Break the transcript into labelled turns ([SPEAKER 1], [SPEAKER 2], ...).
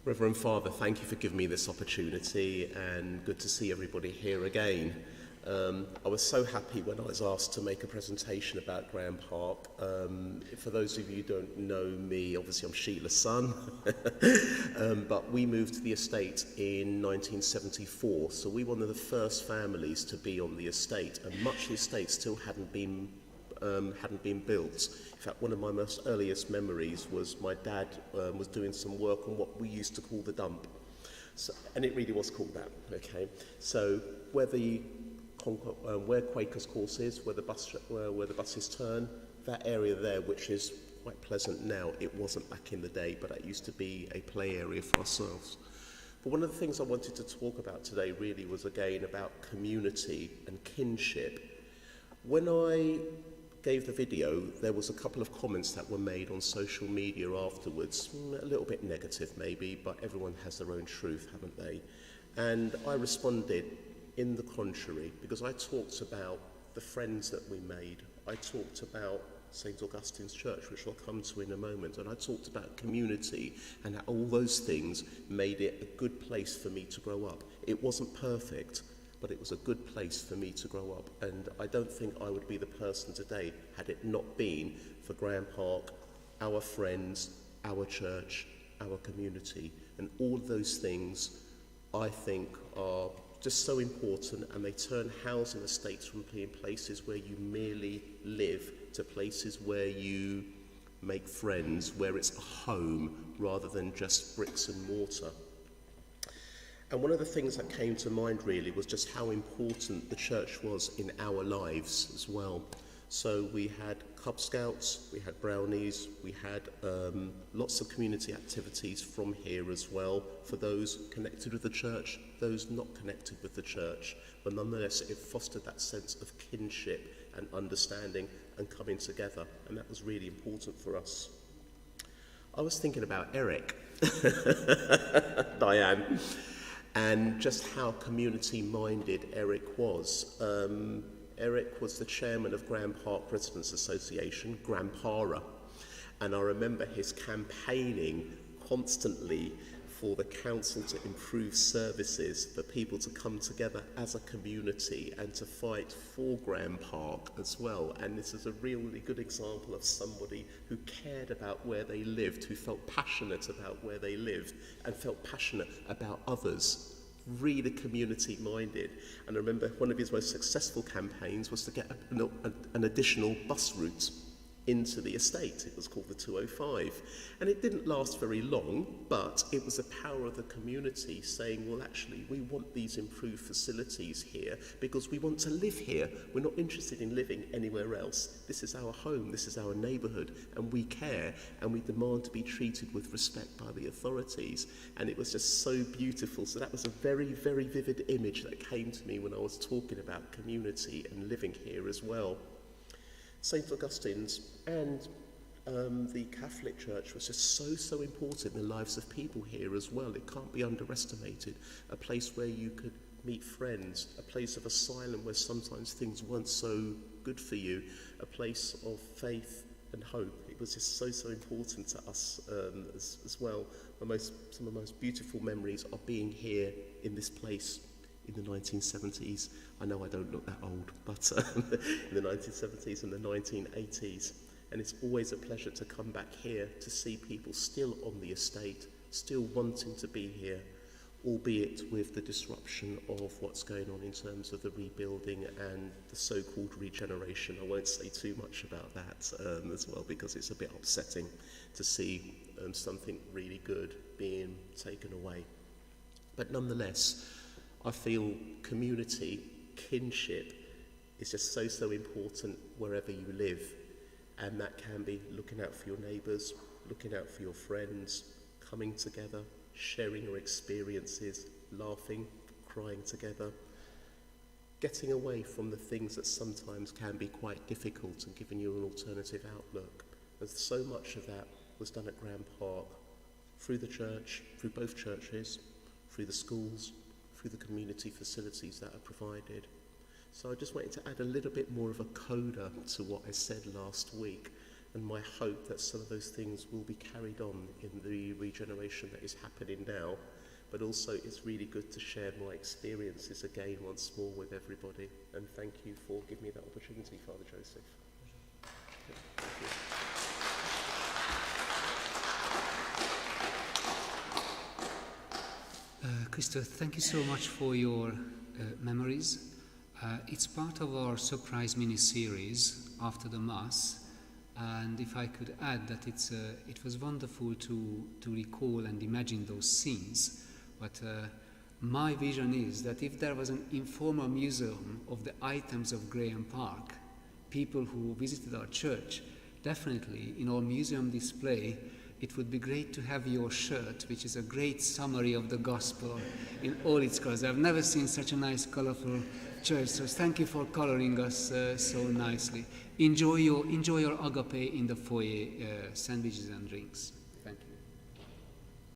[SPEAKER 1] Reverend Father, thank you for giving me this opportunity, and good to see everybody here again. I was so happy when I was asked to make a presentation about Grahame Park. For those of you who don't know me, obviously I'm Sheila's son, but we moved to the estate in 1974, so we were one of the first families to be on the estate, and much of the estate still hadn't been built. In fact, one of my most earliest memories was my dad was doing some work on what we used to call the dump. So, and it really was called that, okay? So where Quakers Course is, where the buses turn, that area there, which is quite pleasant now, it wasn't back in the day, but it used to be a play area for ourselves. But one of the things I wanted to talk about today really was again about community and kinship. When I gave the video, there was a couple of comments that were made on social media afterwards, a little bit negative maybe, but everyone has their own truth, haven't they? And I responded in the contrary, because I talked about the friends that we made. I talked about St. Augustine's Church, which I'll come to in a moment, and I talked about community and how all those things made it a good place for me to grow up. It wasn't perfect, but it was a good place for me to grow up, and I don't think I would be the person today had it not been for Grahame Park, our friends, our church, our community, and all those things I think are just so important, and they turn housing estates from being places where you merely live to places where you make friends, where it's a home rather than just bricks and mortar. And one of the things that came to mind really was just how important the church was in our lives as well. So we had Cub Scouts, we had brownies, we had lots of community activities from here as well for those connected with the church, those not connected with the church. But nonetheless, it fostered that sense of kinship and understanding and coming together, and that was really important for us. I was thinking about Eric, Diane, and just how community-minded Eric was. Eric was the chairman of Grahame Park Residents Association, Grampara, and I remember his campaigning constantly for the council to improve services, for people to come together as a community and to fight for Grahame Park as well. And this is a really good example of somebody who cared about where they lived, who felt passionate about where they lived and felt passionate about others. Really community-minded. And I remember one of his most successful campaigns was to get an additional bus route into the estate. It was called the 205. And it didn't last very long, but it was the power of the community saying, well, actually, we want these improved facilities here because we want to live here. We're not interested in living anywhere else. This is our home, this is our neighbourhood, and we care, and we demand to be treated with respect by the authorities. And it was just so beautiful. So that was a very, very vivid image that came to me when I was talking about community and living here as well. St. Augustine's and the Catholic Church was just so important in the lives of people here as well. It can't be underestimated. A place where you could meet friends, a place of asylum where sometimes things weren't so good for you, a place of faith and hope. It was just so important to us as well. Some of the most beautiful memories are being here in this place in the 1970s. I know I don't look that old, but in the 1970s and the 1980s. And it's always a pleasure to come back here to see people still on the estate, still wanting to be here, albeit with the disruption of what's going on in terms of the rebuilding and the so-called regeneration. I won't say too much about that as well, because it's a bit upsetting to see something really good being taken away. But nonetheless, I feel community, kinship is just so important wherever you live. And that can be looking out for your neighbours, looking out for your friends, coming together, sharing your experiences, laughing, crying together, getting away from the things that sometimes can be quite difficult and giving you an alternative outlook. And so much of that was done at Grahame Park, through the church, through both churches, through the schools, through the community facilities that are provided. So I just wanted to add a little bit more of a coda to what I said last week And my hope that some of those things will be carried on in the regeneration that is happening now. But also it's really good to share my experiences again once more with everybody. And thank you for giving me that opportunity, Father Joseph. Thank you.
[SPEAKER 2] Christo, thank you so much for your memories. It's part of our surprise mini-series after the Mass, and if I could add that it was wonderful to recall and imagine those scenes, but my vision is that if there was an informal museum of the items of Grahame Park, people who visited our church, definitely in our museum display, it would be great to have your shirt, which is a great summary of the gospel in all its colors. I've never seen such a nice, colorful church, so thank you for coloring us so nicely. Enjoy your agape in the foyer, sandwiches and drinks.